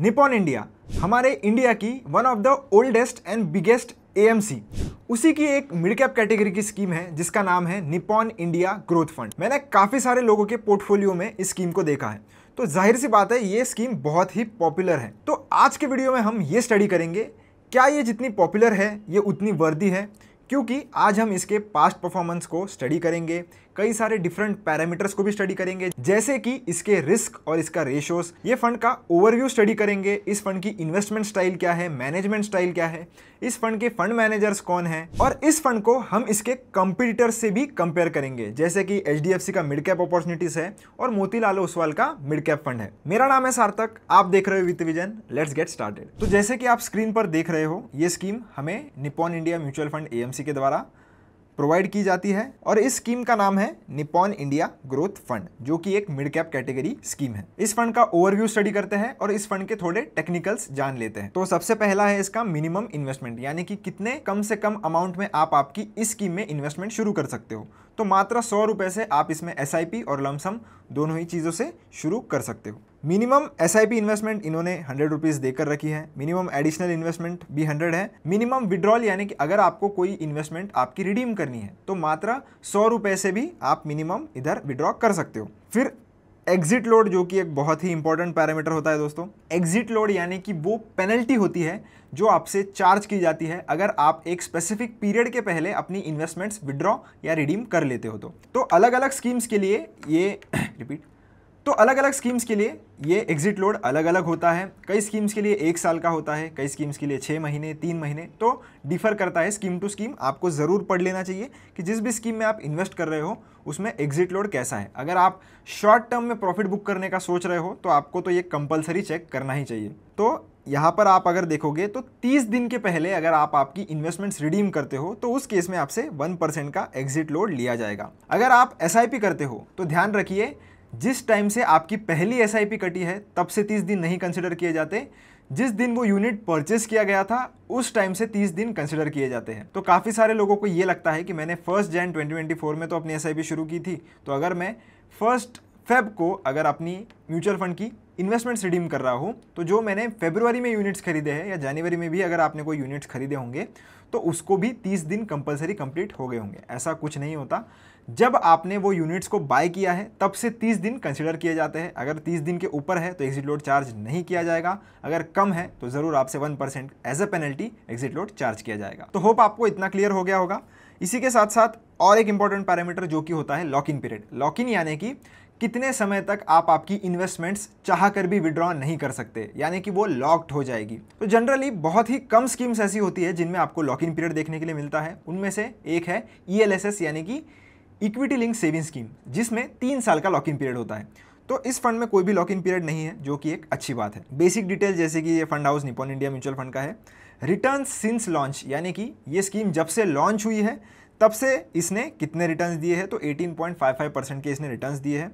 Nippon India, हमारे India की one of the oldest and biggest AMC, उसी की एक मिड कैप कैटेगरी की स्कीम है जिसका नाम है निपॉन इंडिया ग्रोथ फंड। मैंने काफ़ी सारे लोगों के पोर्टफोलियो में इस स्कीम को देखा है, तो जाहिर सी बात है ये स्कीम बहुत ही पॉपुलर है। तो आज के वीडियो में हम ये स्टडी करेंगे क्या ये जितनी पॉपुलर है ये उतनी वर्दी है, क्योंकि आज हम इसके पास्ट परफॉर्मेंस को स्टडी करेंगे, कई सारे डिफरेंट पैरामीटर्स को भी स्टडी करेंगे, जैसे कि इसके रिस्क और इसका रेशियोज। ये फंड का ओवरव्यू स्टडी करेंगे, इस फंड की इन्वेस्टमेंट स्टाइल क्या है, मैनेजमेंट स्टाइल क्या है, इस फंड के फंड मैनेजर्स कौन हैं, और इस फंड को हम इसके कंपटीटर्स से भी कंपेयर करेंगे, जैसे कि एचडीएफसी का मिड कैप अपॉर्चुनिटीज है और मोतीलाल ओसवाल का मिड कैप फंड है। मेरा नाम है सार्थक, आप देख रहे हो वित्त विजन। Let's get started. तो जैसे कि आप स्क्रीन पर देख रहे हो, ये स्कीम हमें Nippon India mutual fund AMC के द्वारा प्रोवाइड की जाती है और इस स्कीम का नाम है निपॉन इंडिया ग्रोथ फंड, जो कि एक मिड कैप कैटेगरी स्कीम है। इस फंड का ओवरव्यू स्टडी करते हैं और इस फंड के थोड़े टेक्निकल्स जान लेते हैं। तो सबसे पहला है इसका मिनिमम इन्वेस्टमेंट, यानी कि कितने कम से कम अमाउंट में आप आपकी इस स्कीम में इन्वेस्टमेंट शुरू कर सकते हो। तो मात्र 100 रुपए से आप इसमें एसआईपी और लमसम दोनों ही चीज़ों से शुरू कर सकते हो। मिनिमम एसआईपी इन्वेस्टमेंट इन्होंने 100 रुपीज़ देकर रखी है, मिनिमम एडिशनल इन्वेस्टमेंट भी 100 है। मिनिमम विड्रॉल, यानी कि अगर आपको कोई इन्वेस्टमेंट आपकी रिडीम करनी है तो मात्र 100 रुपए से भी आप मिनिमम इधर विड्रॉ कर सकते हो। फिर एग्जिट लोड, जो कि एक बहुत ही इंपॉर्टेंट पैरामीटर होता है दोस्तों। एग्जिट लोड यानी कि वो पेनल्टी होती है जो आपसे चार्ज की जाती है अगर आप एक स्पेसिफिक पीरियड के पहले अपनी इन्वेस्टमेंट्स विड्रॉ या रिडीम कर लेते हो। तो अलग अलग स्कीम्स के लिए ये एग्जिट लोड अलग अलग होता है। कई स्कीम्स के लिए 1 साल का होता है, कई स्कीम्स के लिए 6 महीने, 3 महीने, तो डिफर करता है स्कीम टू स्कीम। आपको ज़रूर पढ़ लेना चाहिए कि जिस भी स्कीम में आप इन्वेस्ट कर रहे हो उसमें एग्जिट लोड कैसा है। अगर आप शॉर्ट टर्म में प्रॉफिट बुक करने का सोच रहे हो तो आपको तो ये कंपलसरी चेक करना ही चाहिए। तो यहाँ पर आप अगर देखोगे तो 30 दिन के पहले अगर आप आपकी इन्वेस्टमेंट्स रिडीम करते हो तो उस केस में आपसे 1% का एग्जिट लोड लिया जाएगा। अगर आप एसआईपी करते हो तो ध्यान रखिए, जिस टाइम से आपकी पहली एसआईपी कटी है तब से 30 दिन नहीं कंसिडर किए जाते। जिस दिन वो यूनिट परचेस किया गया था उस टाइम से 30 दिन कंसिडर किए जाते हैं। तो काफ़ी सारे लोगों को ये लगता है कि मैंने 1 जनवरी 2024 में तो अपनी एसआईपी शुरू की थी, तो अगर मैं 1 फेब को अगर अपनी म्यूचुअल फंड की इन्वेस्टमेंट्स रिडीम कर रहा हूँ तो जो मैंने फरवरी में यूनिट्स खरीदे हैं या जनवरी में भी अगर आपने कोई यूनिट्स खरीदे होंगे तो उसको भी 30 दिन कंपलसरी कंप्लीट हो गए होंगे। ऐसा कुछ नहीं होता। जब आपने वो यूनिट्स को बाय किया है तब से 30 दिन कंसिडर किए जाते हैं। अगर 30 दिन के ऊपर है तो एग्जिट लोड चार्ज नहीं किया जाएगा, अगर कम है तो ज़रूर आपसे 1% as a penalty exit load charge किया जाएगा। तो होप आपको इतना क्लियर हो गया होगा। इसी के साथ साथ और एक इंपॉर्टेंट पैरामीटर जो कि होता है lock in period. Lock in यानी कि कितने समय तक आप आपकी इन्वेस्टमेंट्स चाह कर भी विड्रॉ नहीं कर सकते, यानी कि वो लॉक्ड हो जाएगी। तो जनरली बहुत ही कम स्कीम्स ऐसी होती है जिनमें आपको लॉक इन पीरियड देखने के लिए मिलता है। उनमें से एक है ईएलएसएस यानी कि इक्विटी लिंक सेविंग स्कीम, जिसमें 3 साल का लॉक इन पीरियड होता है। तो इस फंड में कोई भी लॉक इन पीरियड नहीं है, जो कि एक अच्छी बात है। बेसिक डिटेल जैसे कि ये fund house Nippon India mutual fund का है। रिटर्न सिंस लॉन्च, यानी कि ये स्कीम जब से लॉन्च हुई है तब से इसने कितने रिटर्न्स दिए हैं, तो 18.55% के इसने रिटर्न्स दिए हैं।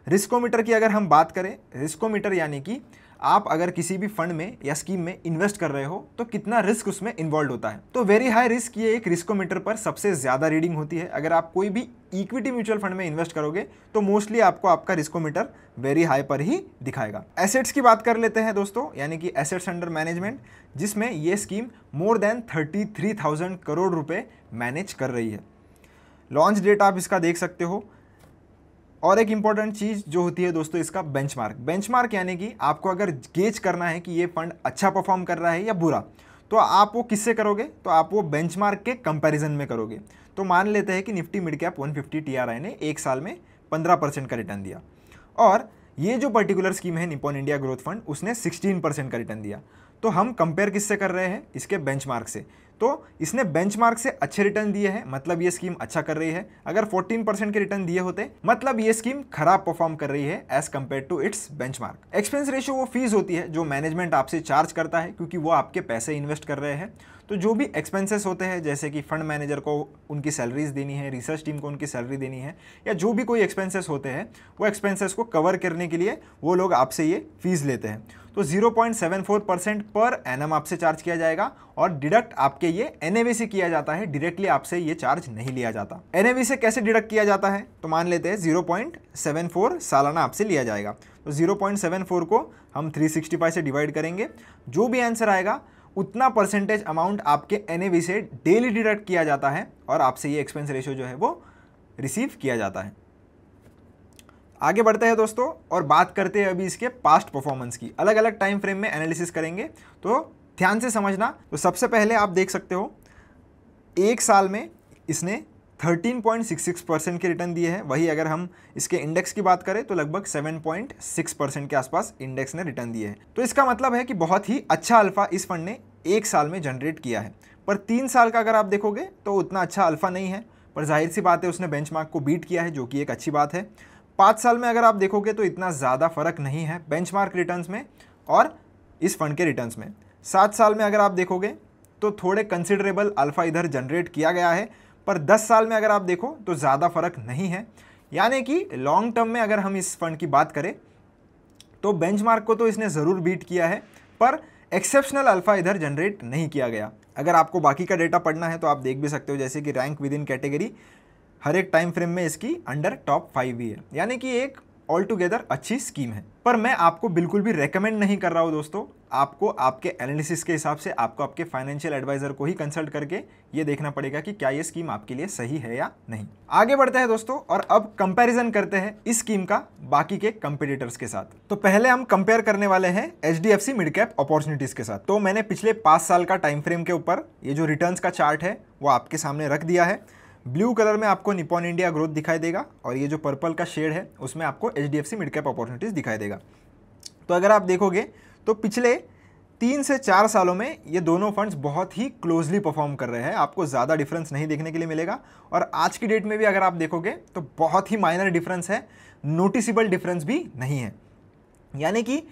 रिस्कोमीटर की अगर हम बात करें, रिस्कोमीटर यानी कि आप अगर किसी भी फंड में या स्कीम में इन्वेस्ट कर रहे हो तो कितना रिस्क उसमें इन्वॉल्व होता है। तो वेरी हाई रिस्क ये एक रिस्कोमीटर पर सबसे ज़्यादा रीडिंग होती है। अगर आप कोई भी इक्विटी म्यूचुअल फंड में इन्वेस्ट करोगे तो मोस्टली आपको आपका रिस्कोमीटर वेरी हाई पर ही दिखाएगा। एसेट्स की बात कर लेते हैं दोस्तों, यानी कि एसेट्स अंडर मैनेजमेंट, जिसमें ये स्कीम मोर देन 33,000 करोड़ रुपये मैनेज कर रही है। लॉन्च डेट आप इसका देख सकते हो। और एक इंपॉर्टेंट चीज़ जो होती है दोस्तों इसका बेंचमार्क। बेंचमार्क यानी कि आपको अगर गेज करना है कि ये फंड अच्छा परफॉर्म कर रहा है या बुरा, तो आप वो किससे करोगे, तो आप वो बेंचमार्क के कंपैरिजन में करोगे। तो मान लेते हैं कि निफ्टी मिड कैप 150 टीआरआई ने 1 साल में 15% का रिटर्न दिया और ये जो पर्टिकुलर स्कीम है निपॉन इंडिया ग्रोथ फंड उसने 16% का रिटर्न दिया। तो हम कंपेयर किससे कर रहे हैं, इसके बेंचमार्क से। तो इसने बेंचमार्क से अच्छे रिटर्न दिए हैं, मतलब ये स्कीम अच्छा कर रही है। अगर 14% के रिटर्न दिए होते मतलब ये स्कीम खराब परफॉर्म कर रही है as compare to its benchmark. Expense ratio वो फीस होती है जो मैनेजमेंट आपसे चार्ज करता है, क्योंकि वो आपके पैसे इन्वेस्ट कर रहे हैं। तो जो भी एक्सपेंसेस होते हैं, जैसे कि फंड मैनेजर को उनकी सैलरीज देनी है, रिसर्च टीम को उनकी सैलरी देनी है, या जो भी कोई एक्सपेंसेस होते हैं, वो एक्सपेंसेस को कवर करने के लिए वो लोग आपसे ये फीस लेते हैं। तो 0.74% पर एनम आपसे चार्ज किया जाएगा और डिडक्ट आपके ये एनएवी से किया जाता है, डायरेक्टली आपसे ये चार्ज नहीं लिया जाता। एनएवी से कैसे डिडक्ट किया जाता है, तो मान लेते हैं 0.74 सालाना आपसे लिया जाएगा। तो 0.74 को हम 365 से डिवाइड करेंगे, जो भी आंसर आएगा उतना परसेंटेज अमाउंट आपके NAV से डेली डिडक्ट किया जाता है और आपसे ये एक्सपेंस रेशियो जो है वो रिसीव किया जाता है। आगे बढ़ते हैं दोस्तों और बात करते हैं अभी इसके पास्ट परफॉर्मेंस की। अलग अलग टाइम फ्रेम में एनालिसिस करेंगे, तो ध्यान से समझना। तो सबसे पहले आप देख सकते हो एक साल में इसने 13.66% के रिटर्न दिए हैं। वही अगर हम इसके इंडेक्स की बात करें तो लगभग 7.6% के आसपास इंडेक्स ने रिटर्न दिए हैं। तो इसका मतलब है कि बहुत ही अच्छा अल्फा इस फंड ने एक साल में जनरेट किया है। पर 3 साल का अगर आप देखोगे तो उतना अच्छा अल्फा नहीं है, पर जाहिर सी बात है उसने बेंचमार्क को बीट किया है, जो कि एक अच्छी बात है। 5 साल में अगर आप देखोगे तो इतना ज़्यादा फर्क नहीं है बेंचमार्क रिटर्न्स में और इस फंड के रिटर्न्स में। 7 साल में अगर आप देखोगे तो थोड़े कंसिडरेबल अल्फा इधर जनरेट किया गया है, पर 10 साल में अगर आप देखो तो ज़्यादा फर्क नहीं है। यानी कि लॉन्ग टर्म में अगर हम इस फंड की बात करें तो बेंचमार्क को तो इसने ज़रूर बीट किया है, पर एक्सेप्शनल अल्फा इधर जनरेट नहीं किया गया। अगर आपको बाकी का डेटा पढ़ना है तो आप देख भी सकते हो, जैसे कि रैंक विद इन कैटेगरी हर एक टाइम फ्रेम में इसकी अंडर टॉप 5 भी है, यानी कि एक ऑल टुगेदर अच्छी स्कीम है। पर मैं आपको बिल्कुल भी रेकमेंड नहीं कर रहा हूँ दोस्तों, आपको आपके एनालिसिस के हिसाब से आपको आपके फाइनेंशियल एडवाइजर को ही कंसल्ट करके ये देखना पड़ेगा कि क्या ये स्कीम आपके लिए सही है या नहीं। आगे बढ़ते हैं दोस्तों और अब कंपैरिजन करते हैं इस स्कीम का बाकी के कंपटीटर्स के साथ। तो पहले हम कंपेयर करने वाले हैं HDFC मिड कैप अपॉर्चुनिटीज के साथ। तो मैंने पिछले 5 साल का टाइम फ्रेम के ऊपर ये जो रिटर्न्स का चार्ट है वो आपके सामने रख दिया है। ब्लू कलर में आपको निपॉन इंडिया ग्रोथ दिखाई देगा और ये जो पर्पल का शेड है उसमें आपको HDFC मिड कैप अपॉर्चुनिटीज दिखाई देगा। तो अगर आप देखोगे तो पिछले 3 से 4 सालों में ये दोनों फंड्स बहुत ही क्लोजली परफॉर्म कर रहे हैं, आपको ज़्यादा डिफरेंस नहीं देखने के लिए मिलेगा। और आज की डेट में भी अगर आप देखोगे तो बहुत ही माइनर डिफरेंस है, नोटिसेबल डिफरेंस भी नहीं है। यानी कि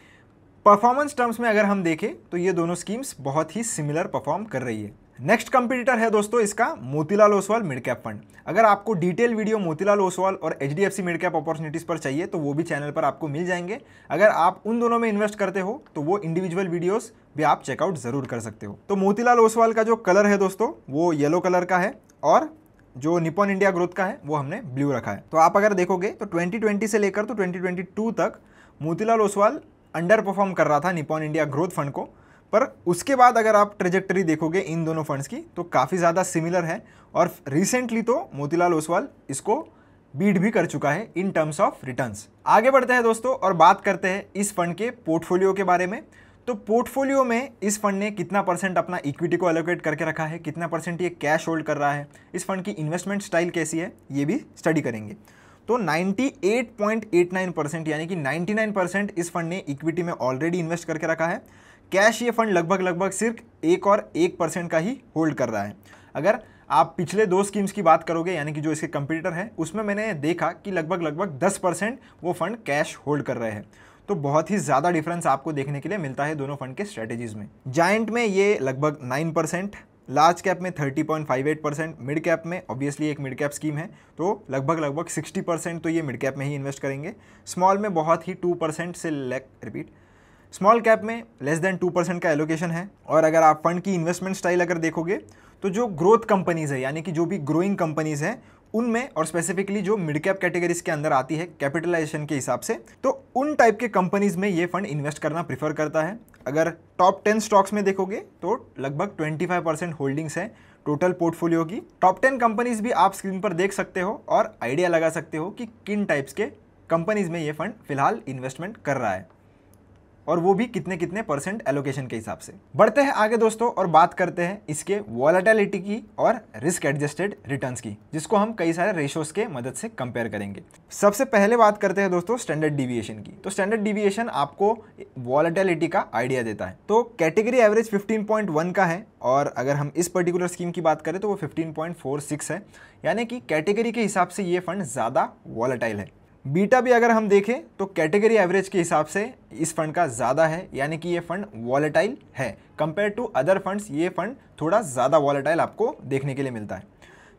परफॉर्मेंस टर्म्स में अगर हम देखें तो ये दोनों स्कीम्स बहुत ही सिमिलर परफॉर्म कर रही है। नेक्स्ट कंपटीटर है दोस्तों इसका Motilal Oswal mid cap fund. अगर आपको डिटेल वीडियो मोतीलाल ओसवाल और HDFC मिड कैप अपॉर्चुनिटीज पर चाहिए तो वो भी चैनल पर आपको मिल जाएंगे। अगर आप उन दोनों में इन्वेस्ट करते हो तो वो इंडिविजुअल वीडियोस भी आप चेकआउट जरूर कर सकते हो। तो मोतीलाल ओसवाल का जो कलर है दोस्तों वो येलो कलर का है और जो निपॉन इंडिया ग्रोथ का है वो हमने ब्लू रखा है। तो आप अगर देखोगे तो 2020 से लेकर तो 2022 तक मोतीलाल ओसवाल अंडर परफॉर्म कर रहा था निपॉन इंडिया ग्रोथ फंड को, पर उसके बाद अगर आप ट्रेजेक्टरी देखोगे इन दोनों फंड्स की तो काफ़ी ज़्यादा सिमिलर है और रिसेंटली तो मोतीलाल ओसवाल इसको बीट भी कर चुका है इन टर्म्स ऑफ रिटर्न्स। आगे बढ़ते हैं दोस्तों और बात करते हैं इस फंड के पोर्टफोलियो के बारे में। तो पोर्टफोलियो में इस फंड ने कितना परसेंट अपना इक्विटी को एलोकेट करके रखा है, कितना परसेंट ये कैश होल्ड कर रहा है, इस फंड की इन्वेस्टमेंट स्टाइल कैसी है, ये भी स्टडी करेंगे। तो 98.89% यानी कि 99% इस फंड ने इक्विटी में ऑलरेडी इन्वेस्ट करके रखा है। कैश ये फंड लगभग सिर्फ 1% का ही होल्ड कर रहा है। अगर आप पिछले 2 स्कीम्स की बात करोगे यानी कि जो इसके कंपटीटर हैं उसमें मैंने देखा कि लगभग 10% वो फंड कैश होल्ड कर रहे हैं। तो बहुत ही ज़्यादा डिफरेंस आपको देखने के लिए मिलता है दोनों फंड के स्ट्रेटेजीज में। जायंट में ये लगभग 9%, लार्ज कैप में 30.58%, मिड कैप में ऑब्वियसली एक मिड कैप स्कीम है तो लगभग 60% तो ये मिड कैप में ही इन्वेस्ट करेंगे। स्मॉल में बहुत ही 2% से स्मॉल कैप में लेस देन 2% का एलोकेशन है। और अगर आप फंड की इन्वेस्टमेंट स्टाइल अगर देखोगे तो जो ग्रोथ कंपनीज है यानी कि जो भी ग्रोइंग कंपनीज हैं उनमें, और स्पेसिफिकली जो मिड कैप कैटेगरीज के अंदर आती है कैपिटलाइजेशन के हिसाब से, तो उन टाइप के कंपनीज में ये फंड इन्वेस्ट करना प्रीफर करता है। अगर टॉप 10 स्टॉक्स में देखोगे तो लगभग 25% होल्डिंग्स है टोटल पोर्टफोलियो की। टॉप 10 कंपनीज भी आप स्क्रीन पर देख सकते हो और आइडिया लगा सकते हो कि किन टाइप्स के कंपनीज में ये फंड फिलहाल इन्वेस्टमेंट कर रहा है और वो भी कितने परसेंट एलोकेशन के हिसाब से। बढ़ते हैं आगे दोस्तों और बात करते हैं इसके वॉलेटिलिटी की और रिस्क एडजस्टेड रिटर्न्स की, जिसको हम कई सारे रेशोस के मदद से कंपेयर करेंगे। सबसे पहले बात करते हैं दोस्तों स्टैंडर्ड डिविएशन की। तो स्टैंडर्ड डिविएशन आपको वॉलेटिलिटी का आइडिया देता है। तो कैटेगरी एवरेज 15.1 का है और अगर हम इस पर्टिकुलर स्कीम की बात करें तो वो 15.46 है, यानी कि कैटेगरी के हिसाब से ये फंड ज़्यादा वॉलेटाइल है। बीटा भी अगर हम देखें तो कैटेगरी एवरेज के हिसाब से इस फंड का ज़्यादा है, यानी कि ये फंड वॉलेटाइल है कंपेयर टू अदर फंड्स। ये फंड थोड़ा ज़्यादा वॉलेटाइल आपको देखने के लिए मिलता है।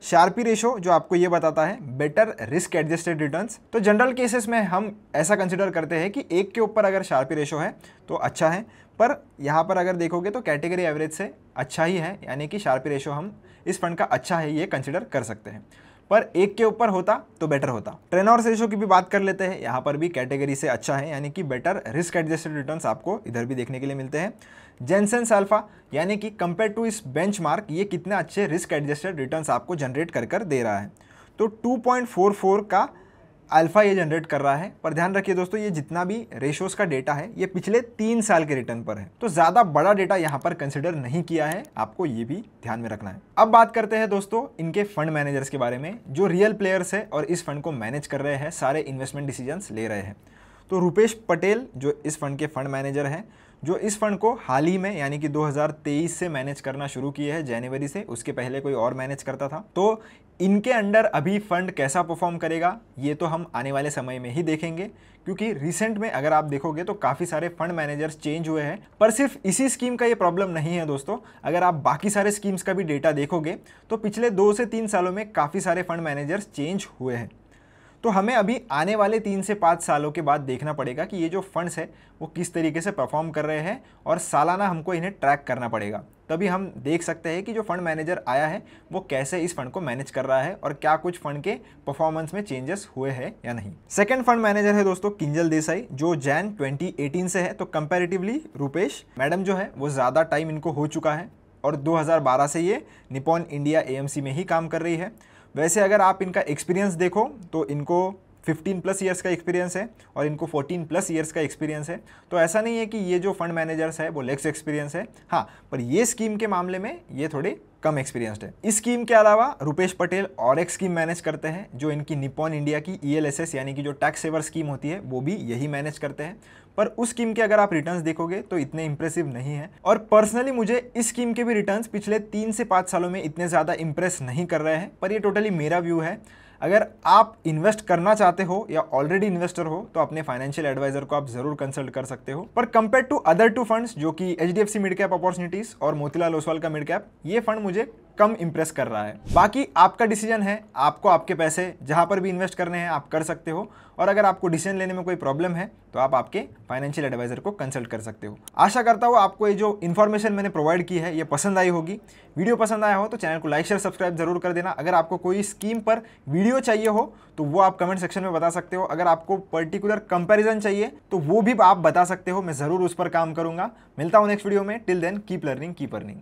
शार्पी रेशो जो आपको ये बताता है बेटर रिस्क एडजस्टेड रिटर्न्स। तो जनरल केसेस में हम ऐसा कंसिडर करते हैं कि 1 के ऊपर अगर शार्पी रेशो है तो अच्छा है, पर यहाँ पर अगर देखोगे तो कैटेगरी एवरेज से अच्छा ही है, यानी कि शार्पी रेशो हम इस फंड का अच्छा है ये कंसिडर कर सकते हैं। पर एक के ऊपर होता तो बेटर होता। ट्रेनर्स रेशो की भी बात कर लेते हैं, यहाँ पर भी कैटेगरी से अच्छा है, यानी कि बेटर रिस्क एडजस्टेड रिटर्न्स आपको इधर भी देखने के लिए मिलते हैं। जेनसेंस अल्फा, यानी कि कंपेयर टू इस बेंचमार्क ये कितने अच्छे रिस्क एडजस्टेड रिटर्न्स आपको जनरेट कर दे रहा है। तो 2.44 का अल्फा ये जनरेट कर रहा है। पर ध्यान रखिए दोस्तों, ये जितना भी रेशोज का डेटा है ये पिछले 3 साल के रिटर्न पर है, तो ज़्यादा बड़ा डेटा यहाँ पर कंसिडर नहीं किया है, आपको ये भी ध्यान में रखना है। अब बात करते हैं दोस्तों इनके फंड मैनेजर्स के बारे में, जो रियल प्लेयर्स है और इस फंड को मैनेज कर रहे हैं, सारे इन्वेस्टमेंट डिसीजंस ले रहे हैं। तो रुपेश पटेल जो इस फंड के फंड मैनेजर हैं, जो इस फंड को हाल ही में यानी कि 2023 से मैनेज करना शुरू किए हैं, जनवरी से, उसके पहले कोई और मैनेज करता था। तो इनके अंडर अभी फंड कैसा परफॉर्म करेगा ये तो हम आने वाले समय में ही देखेंगे, क्योंकि रिसेंट में अगर आप देखोगे तो काफ़ी सारे फंड मैनेजर्स चेंज हुए हैं। पर सिर्फ इसी स्कीम का ये प्रॉब्लम नहीं है दोस्तों, अगर आप बाकी सारे स्कीम्स का भी डेटा देखोगे तो पिछले 2 से 3 सालों में काफ़ी सारे फंड मैनेजर्स चेंज हुए हैं। तो हमें अभी आने वाले 3 से 5 सालों के बाद देखना पड़ेगा कि ये जो फंड्स है वो किस तरीके से परफॉर्म कर रहे हैं, और सालाना हमको इन्हें ट्रैक करना पड़ेगा। तभी हम देख सकते हैं कि जो फंड मैनेजर आया है वो कैसे इस फंड को मैनेज कर रहा है और क्या कुछ फंड के परफॉर्मेंस में चेंजेस हुए हैं या नहीं। सेकंड फंड मैनेजर है दोस्तों किंजल देसाई, जो जैन 2018 से है। तो कंपैरेटिवली रुपेश मैडम जो है वो ज़्यादा टाइम इनको हो चुका है, और 2012 से ये निपॉन इंडिया एएमसी में ही काम कर रही है। वैसे अगर आप इनका एक्सपीरियंस देखो तो इनको 15+ ईयर्स का एक्सपीरियंस है और इनको 14+ ईयर्स का एक्सपीरियंस है। तो ऐसा नहीं है कि ये जो फंड मैनेजर्स है वो लेस एक्सपीरियंस है, हाँ, पर ये स्कीम के मामले में ये थोड़े कम एक्सपीरियंस्ड है। इस स्कीम के अलावा रुपेश पटेल और एक स्कीम मैनेज करते हैं, जो इनकी निपॉन इंडिया की ELSS यानी कि जो टैक्स सेवर स्कीम होती है वो भी यही मैनेज करते हैं। पर उस स्कीम के अगर आप रिटर्न्स देखोगे तो इतने इंप्रेसिव नहीं है, और पर्सनली मुझे इस स्कीम के भी रिटर्न्स पिछले 3 से 5 सालों में इतने ज़्यादा इंप्रेस नहीं कर रहे हैं। पर ये टोटली मेरा व्यू है। अगर आप इन्वेस्ट करना चाहते हो या ऑलरेडी इन्वेस्टर हो तो अपने फाइनेंशियल एडवाइजर को आप जरूर कंसल्ट कर सकते हो। पर कंपेयर टू अदर 2 फंड्स, जो कि HDFC मिड कैप अपॉर्चुनिटीज और मोतीलाल ओसवाल का मिड कैप, ये फंड मुझे कम इंप्रेस कर रहा है। बाकी आपका डिसीजन है, आपको आपके पैसे जहां पर भी इन्वेस्ट करने हैं आप कर सकते हो, और अगर आपको डिसीजन लेने में कोई प्रॉब्लम है तो आप आपके फाइनेंशियल एडवाइजर को कंसल्ट कर सकते हो। आशा करता हूँ आपको ये जो इन्फॉर्मेशन मैंने प्रोवाइड की है ये पसंद आई होगी। वीडियो पसंद आया हो तो चैनल को लाइक शेयर सब्सक्राइब जरूर कर देना। अगर आपको कोई स्कीम पर वीडियो चाहिए हो तो वो आप कमेंट सेक्शन में बता सकते हो। अगर आपको पर्टिकुलर कंपैरिजन चाहिए तो वो भी आप बता सकते हो, मैं ज़रूर उस पर काम करूंगा। मिलता हूँ नेक्स्ट वीडियो में। Till then keep learning keep earning.